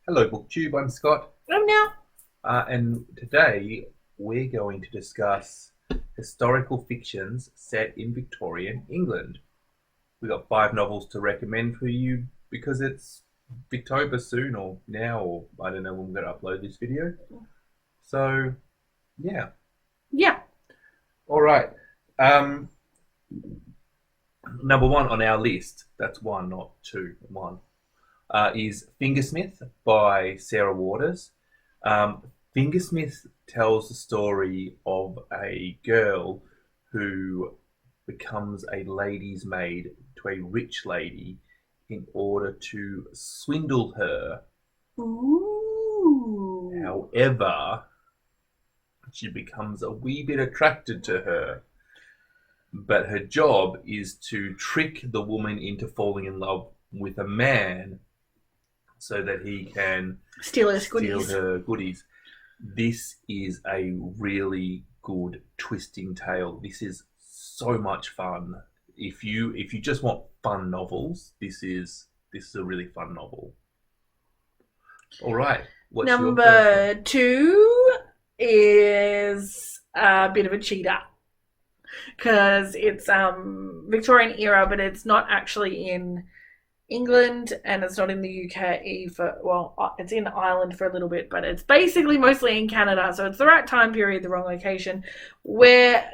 Hello, booktube. I'm Scott, Oh no. and today we're going to discuss historical fictions set in Victorian England. We've got 5 novels to recommend for you because it's Victober soon, or now, or I don't know when we're going to upload this video. So, yeah. Yeah. All right. Number one on our list, that's one, not two, one, is Fingersmith by Sarah Waters. Um, Fingersmith tells the story of a girl who becomes a lady's maid to a rich lady in order to swindle her. Ooh. However, she becomes a wee bit attracted to her. But her job is to trick the woman into falling in love with a man so that he can Steal her steal goodies. her goodies. This is a really good twisting tale. This is so much fun. If you just want fun novels, this is a really fun novel. All right. What's your first Number 2 is a bit of a cheater because it's Victorian era, but it's not actually in England and it's not in the UK it's in Ireland for a little bit, but it's basically mostly in Canada. So it's the right time period, the wrong location. We're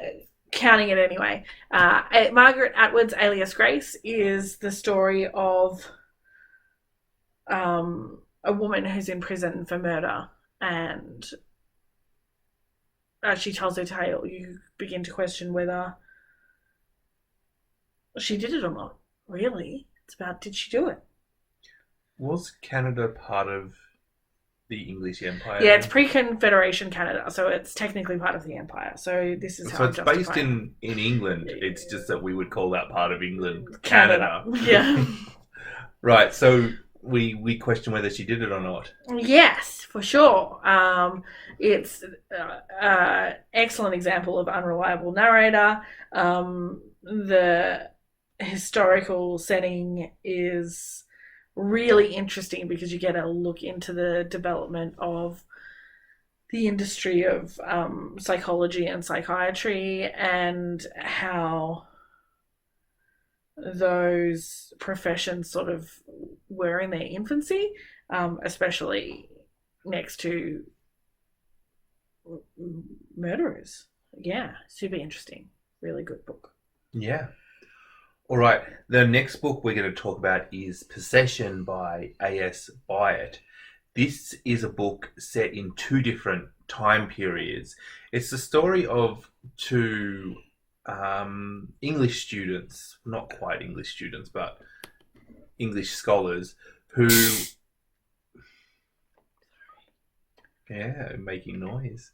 counting it anyway. Margaret Atwood's alias Grace is the story of a woman who's in prison for murder, and as she tells her tale, you begin to question whether she did it or not. Really? It's about, did she do it? Was Canada part of the English Empire? Yeah, it's pre-Confederation Canada, so it's technically part of the empire. So this is how So I'm it's based justifying in England. It's just that we would call that part of England Canada. Canada. Yeah. Right. So we question whether she did it or not. Yes, for sure. It's excellent example of unreliable narrator. The historical setting is really interesting because you get a look into the development of the industry of psychology and psychiatry and how those professions sort of were in their infancy, especially next to murderers. Yeah, super interesting. Really good book. Yeah. All right. The next book we're going to talk about is Possession by A.S. Byatt. This is a book set in 2 different time periods. It's the story of 2 English students, not quite English students, but English scholars who, making noise.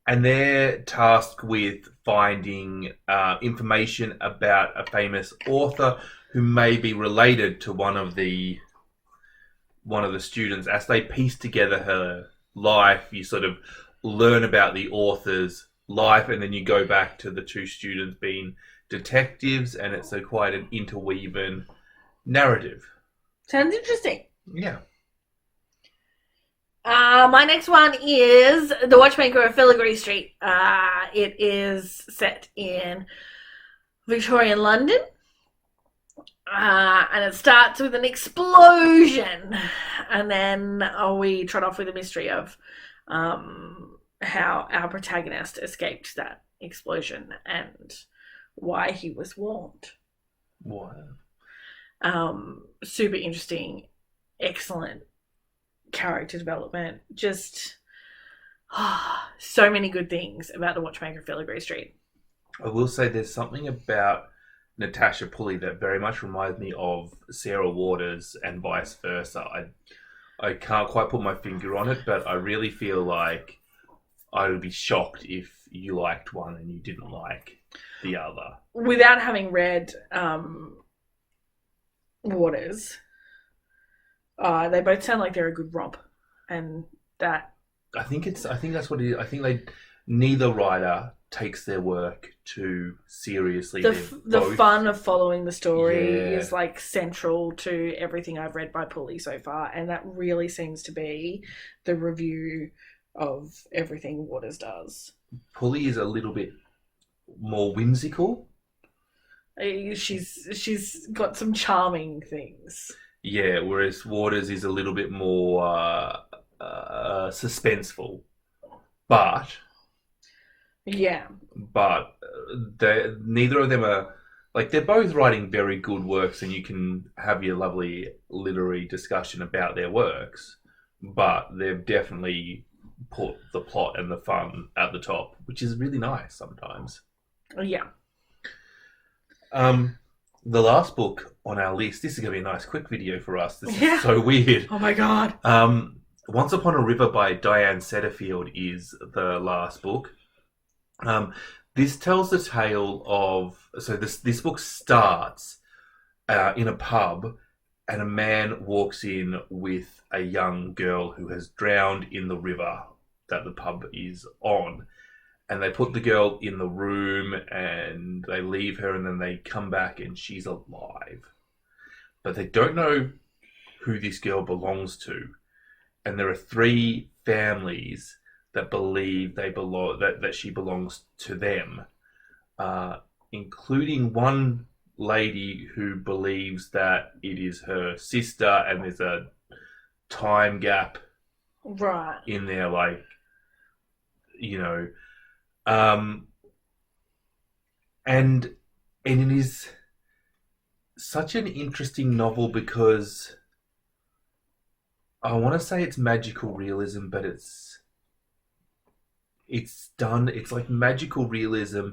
And they're tasked with finding information about a famous author who may be related to one of the students. As they piece together her life, you sort of learn about the author's life, and then you go back to the 2 students being detectives, and it's quite an interweaving narrative. Sounds interesting. Yeah. My next one is The Watchmaker of Filigree Street. It is set in Victorian London. And it starts with an explosion. And then we trot off with a mystery of how our protagonist escaped that explosion and why he was warned. Wow. Super interesting, excellent character development. Just so many good things about The Watchmaker of Filigree Street. I will say there's something about Natasha Pulley that very much reminds me of Sarah Waters and vice versa. I can't quite put my finger on it, but I really feel like I would be shocked if you liked one and you didn't like the other. Without having read Waters, they both sound like they're a good romp, and that I think that's what it is. I think neither writer takes their work too seriously. The fun of following the story Yeah. is like central to everything I've read by Pulley so far, and that really seems to be the review of everything Waters does. Pulley is a little bit more whimsical. She's got some charming things. Yeah, whereas Waters is a little bit more suspenseful. But neither of them are, like, they're both writing very good works, and you can have your lovely literary discussion about their works, but they've definitely put the plot and the fun at the top, which is really nice sometimes. Yeah. The last book on our list, this is going to be a nice quick video for us. This is so weird. Oh my God. Once Upon a River by Diane Setterfield is the last book. This tells the tale of... So this book starts in a pub, and a man walks in with a young girl who has drowned in the river that the pub is on. And they put the girl in the room, and they leave her, and then they come back, and she's alive. But they don't know who this girl belongs to. And there are 3 families that believe that she belongs to them, including one lady who believes that it is her sister, and there's a time gap in there, like, you know, and it is such an interesting novel because I want to say it's magical realism, but it's like magical realism,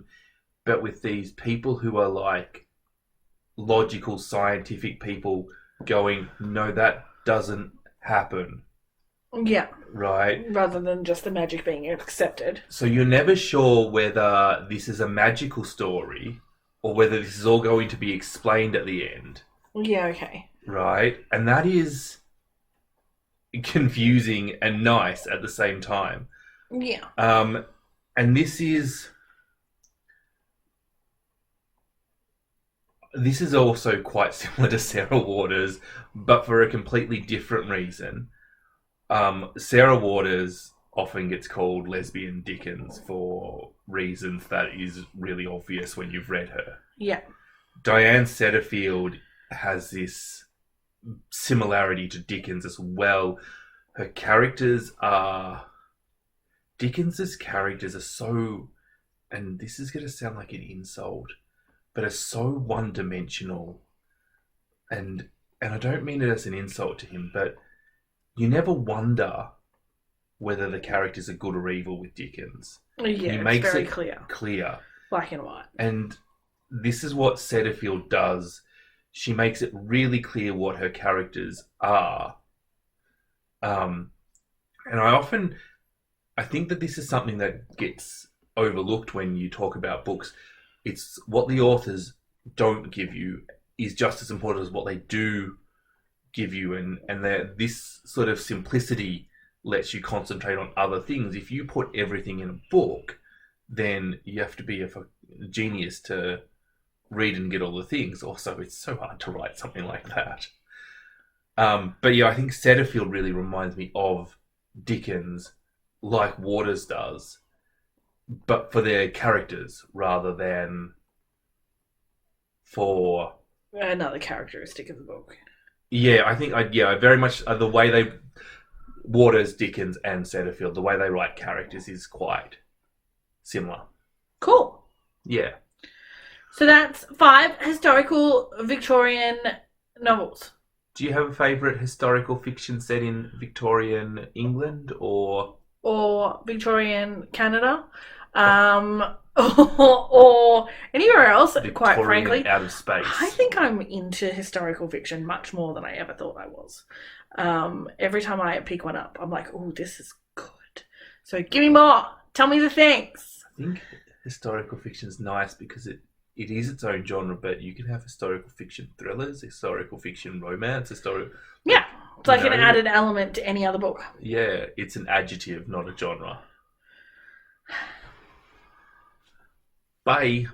but with these people who are like logical, scientific people going, no, that doesn't happen. Yeah. Right? Rather than just the magic being accepted. So you're never sure whether this is a magical story or whether this is all going to be explained at the end. Yeah, okay. Right? And that is confusing and nice at the same time. Yeah. And this is also quite similar to Sarah Waters, but for a completely different reason. Sarah Waters often gets called lesbian Dickens for reasons that is really obvious when you've read her. Yeah. Diane Setterfield has this similarity to Dickens as well. Her characters are... Dickens's characters are so... And this is going to sound like an insult, but are so one-dimensional. And I don't mean it as an insult to him, but you never wonder whether the characters are good or evil with Dickens. Yeah, he makes it's very it clear. Black and white. And this is what Setterfield does. She makes it really clear what her characters are. And I think that this is something that gets overlooked when you talk about books. It's what the authors don't give you is just as important as what they do give you, and this sort of simplicity lets you concentrate on other things. If you put everything in a book, then you have to be a genius to read and get all the things. Also, it's so hard to write something like that. But yeah, I think Setterfield really reminds me of Dickens, like Waters does, but for their characters rather than for another characteristic of the book. Yeah, I think I very much the way Waters, Dickens, and Setterfield, the way they write characters is quite similar. Cool. Yeah. So that's 5 historical Victorian novels. Do you have a favourite historical fiction set in Victorian England or Victorian Canada? Or anywhere else, Victorian, quite frankly. Out of space. I think I'm into historical fiction much more than I ever thought I was. Every time I pick one up, I'm like, oh, this is good. So give me more. Tell me the things. I think historical fiction is nice because it is its own genre, but you can have historical fiction thrillers, historical fiction romance, Yeah, it's like an added element to any other book. Yeah, it's an adjective, not a genre. Bye.